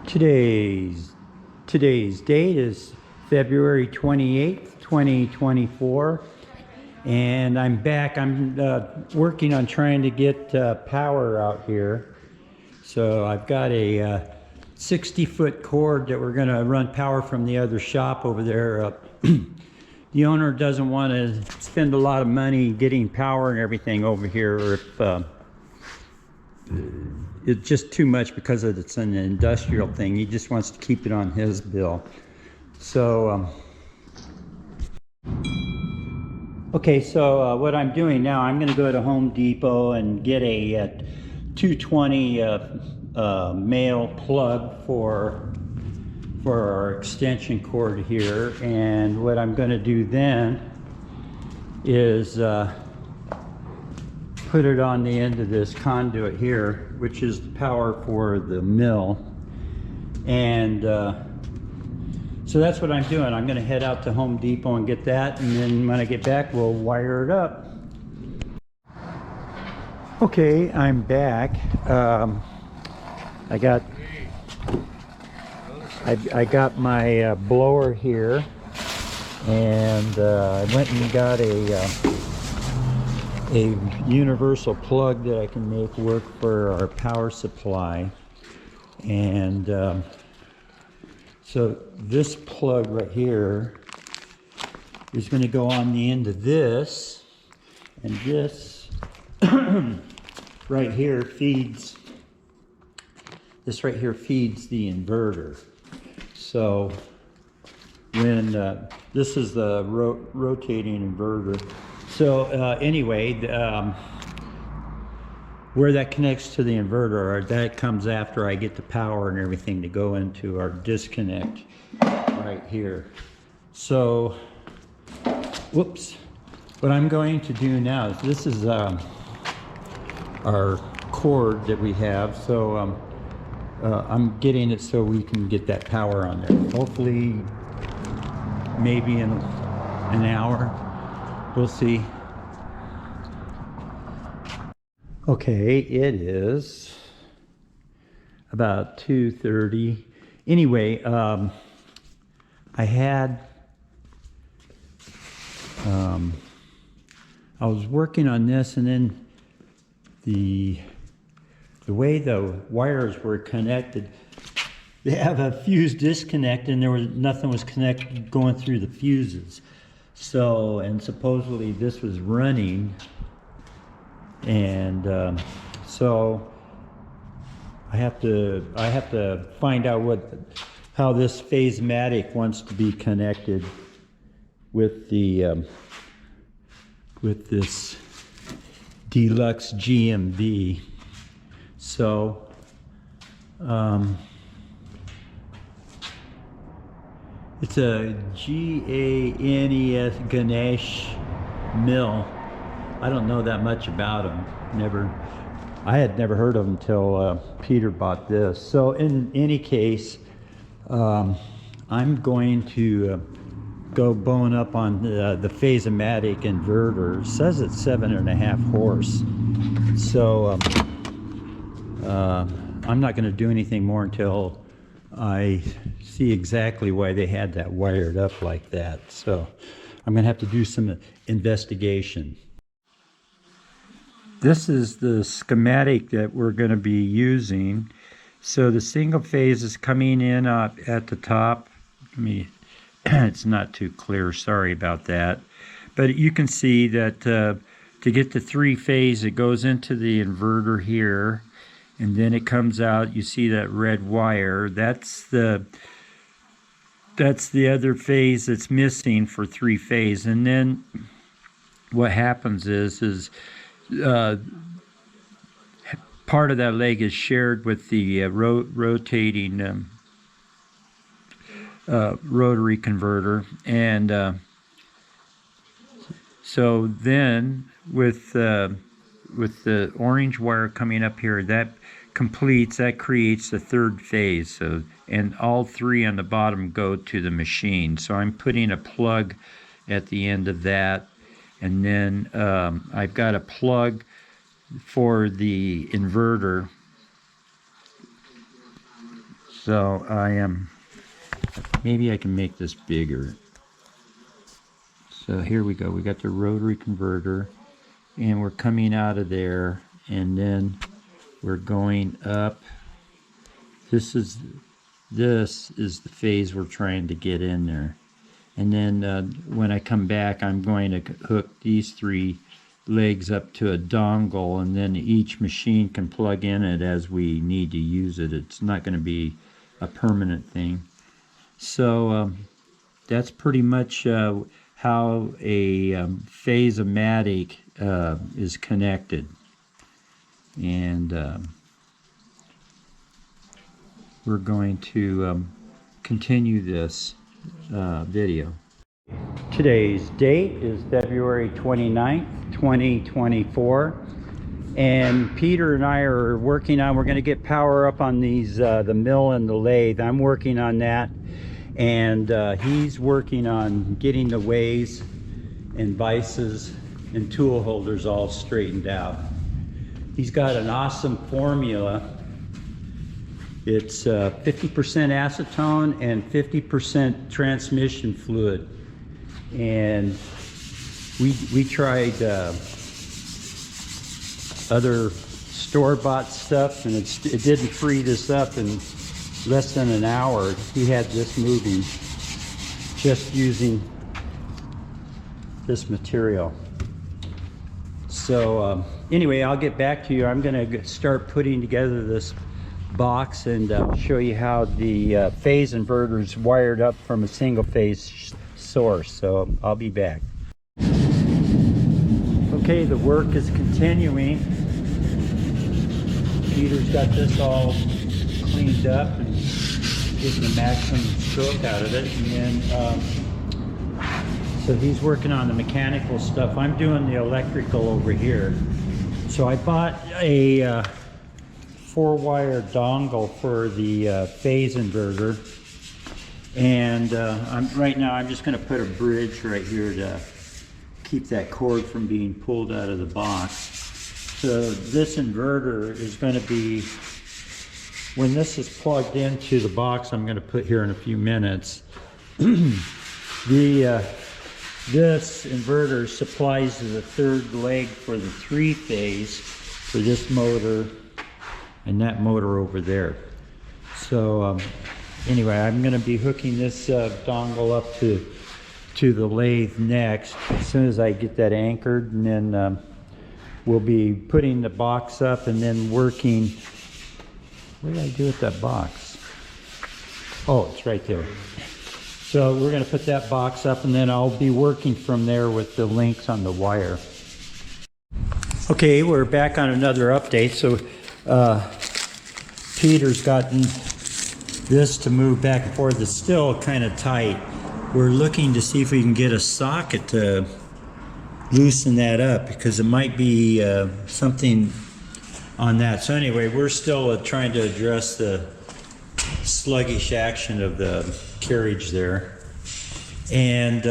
Today's date is February 28th, 2024, and I'm back. I'm working on trying to get power out here. So I've got a 60-foot cord that we're going to run power from the other shop over there. The owner doesn't want to spend a lot of money getting power and everything over here, or if it's just too much because it's an industrial thing. He just wants to keep it on his bill. So okay, so what I'm doing now, I'm going to go to Home Depot and get a 220 male plug for our extension cord here. And what I'm going to do then is put it on the end of this conduit here, which is the power for the mill. And so that's what I'm doing. I'm going to head out to Home Depot and get that, and then when I get back we'll wire it up. Okay, I'm back. I got my blower here, and I went and got a universal plug that I can make work for our power supply. And so this plug right here is going to go on the end of this, and this right here feeds the inverter. So when this is the rotating inverter. So anyway, where that connects to the inverter, that comes after I get the power and everything to go into our disconnect right here. So, whoops. What I'm going to do now is, this is our cord that we have. So I'm getting it so we can get that power on there. Hopefully, maybe in an hour. We'll see. Okay, it is about 2:30. Anyway, I was working on this, and then the way the wires were connected, they have a fuse disconnect, and nothing was going through the fuses. So, and supposedly this was running, and so I have to find out how this phase-matic wants to be connected with the with this deluxe GMB. So it's a Ganesh mill. I don't know that much about them. I had never heard of them until Peter bought this. So in any case, I'm going to go bone up on the phase-matic inverter. It says it's 7.5 horse. So I'm not going to do anything more until I see exactly why they had that wired up like that. So I'm going to have to do some investigation. This is the schematic that we're going to be using. So the single phase is coming in at the top. It's not too clear, sorry about that. But you can see that to get the three-phase, it goes into the inverter here, and then it comes out. You see that red wire. That's the other phase that's missing for three-phase. And then what happens is part of that leg is shared with the rotating rotary converter, and so then with the orange wire coming up here, that creates the third phase. So, and all three on the bottom go to the machine. So I'm putting a plug at the end of that, and then I've got a plug for the inverter So I am, maybe I can make this bigger. So here we go, we got the rotary converter, and we're coming out of there, and then we're going up. This is the phase we're trying to get in there. And then when I come back, I'm going to hook these 3 legs up to a dongle, and then each machine can plug in it as we need to use it. It's not going to be a permanent thing. So that's pretty much how a phase-o-matic is connected. And we're going to continue this video. Today's date is February 29th, 2024, and Peter and I are working on, we're going to get power up on these the mill and the lathe. I'm working on that, and he's working on getting the ways and vices and tool holders all straightened out. He's got an awesome formula. It's 50% acetone and 50% transmission fluid. And we tried other store-bought stuff, and it didn't free this up in less than an hour. He had this moving just using this material. So anyway, I'll get back to you. I'm going to start putting together this box and show you how the phase inverter is wired up from a single phase source. So I'll be back. Okay, the work is continuing. Peter's got this all cleaned up and getting the maximum stroke out of it. And then so he's working on the mechanical stuff. I'm doing the electrical over here. So I bought a 4-wire dongle for the phase inverter, and right now I'm just going to put a bridge right here to keep that cord from being pulled out of the box. So this inverter is going to be, when this is plugged into the box I'm going to put here in a few minutes, this inverter supplies the 3rd leg for the 3-phase for this motor and that motor over there. So anyway, I'm going to be hooking this dongle up to the lathe next as soon as I get that anchored, and then we'll be putting the box up and then working. What did I do with that box? Oh, it's right there. So we're going to put that box up, and then I'll be working from there with the links on the wire. Okay, we're back on another update. So Peter's gotten this to move back and forth. It's still kind of tight. We're looking to see if we can get a socket to loosen that up, because it might be something on that. So anyway, we're still trying to address the sluggish action of the carriage there. And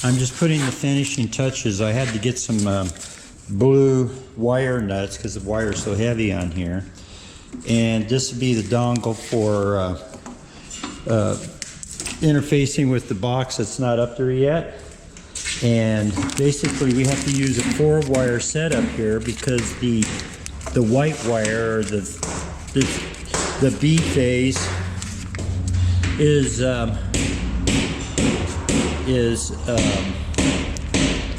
I'm just putting the finishing touches. I had to get some blue wire nuts because the wire is so heavy on here. And this would be the dongle for interfacing with the box that's not up there yet. And basically we have to use a 4-wire setup here, because the white wire, or the B phase is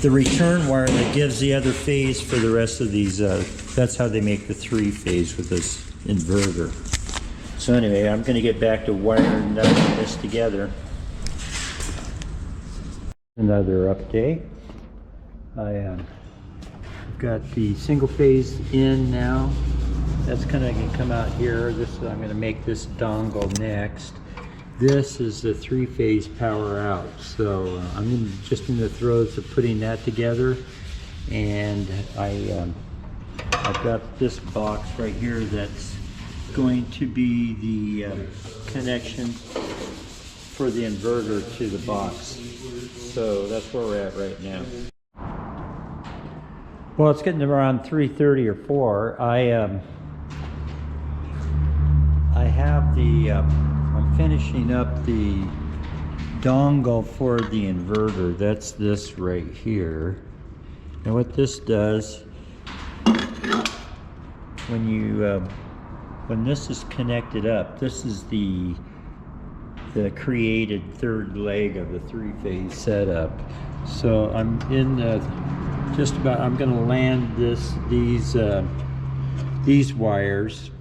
the return wire that gives the other phase for the rest of these. That's how they make the 3-phase with this inverter. So anyway, I'm going to get back to wiring this together. Another update. I've got the single phase in now. That's kind of going to come out here. I'm going to make this dongle next. This is the 3-phase power out. So I'm just in the throes of putting that together, and I've got this box right here that's going to be the connection for the inverter to the box. So that's where we're at right now. Well, it's getting around 3:30 or 4. I have I'm finishing up the dongle for the inverter. That's this right here. And what this does, when this is connected up, this is the created third leg of the three-phase setup. So I'm in I'm going to land these wires,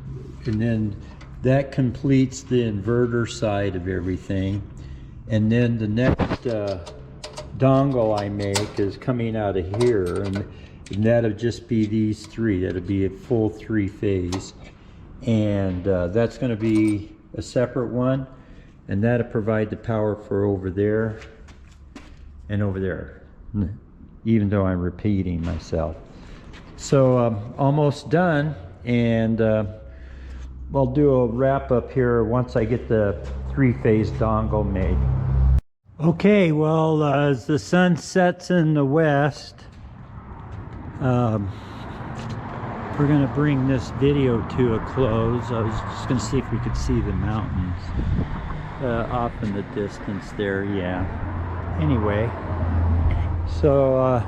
and then that completes the inverter side of everything. And then the next dongle I make is coming out of here, and that'll just be these three. That'll be a full three-phase, and that's going to be a separate one, and that'll provide the power for over there and over there, even though I'm repeating myself. So almost done, and I'll do a wrap up here once I get the three-phase dongle made. Okay, well, as the sun sets in the west, we're going to bring this video to a close. I was just going to see if we could see the mountains off in the distance there. Yeah. Anyway, so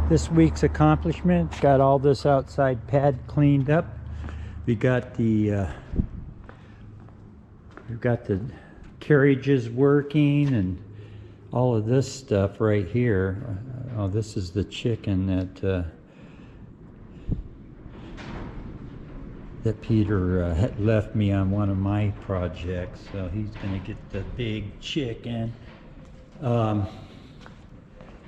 this week's accomplishment, got all this outside pad cleaned up. We've got the carriages working and all of this stuff right here. Oh, this is the chicken that Peter had left me on one of my projects. So he's going to get the big chicken.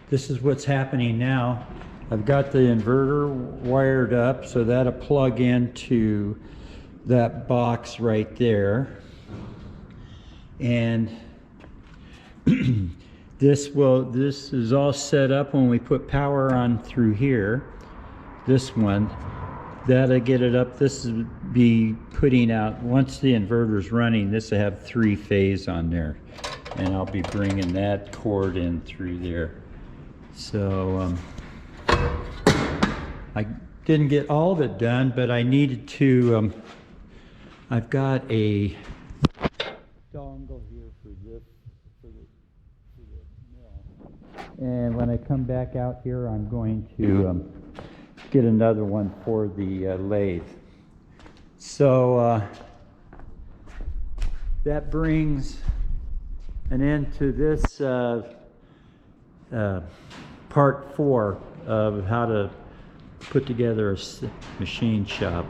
This is what's happening now. I've got the inverter wired up, so that'll plug into that box right there. And this is all set up when we put power on through here. This one, that'll get it up. This will be putting out, once the inverter's running, this will have three-phase on there. And I'll be bringing that cord in through there. So I didn't get all of it done, but I needed to, I've got a dongle here for the mill. And when I come back out here, I'm going to get another one for the lathe. So that brings an end to this part 4 of how to put together a machine shop.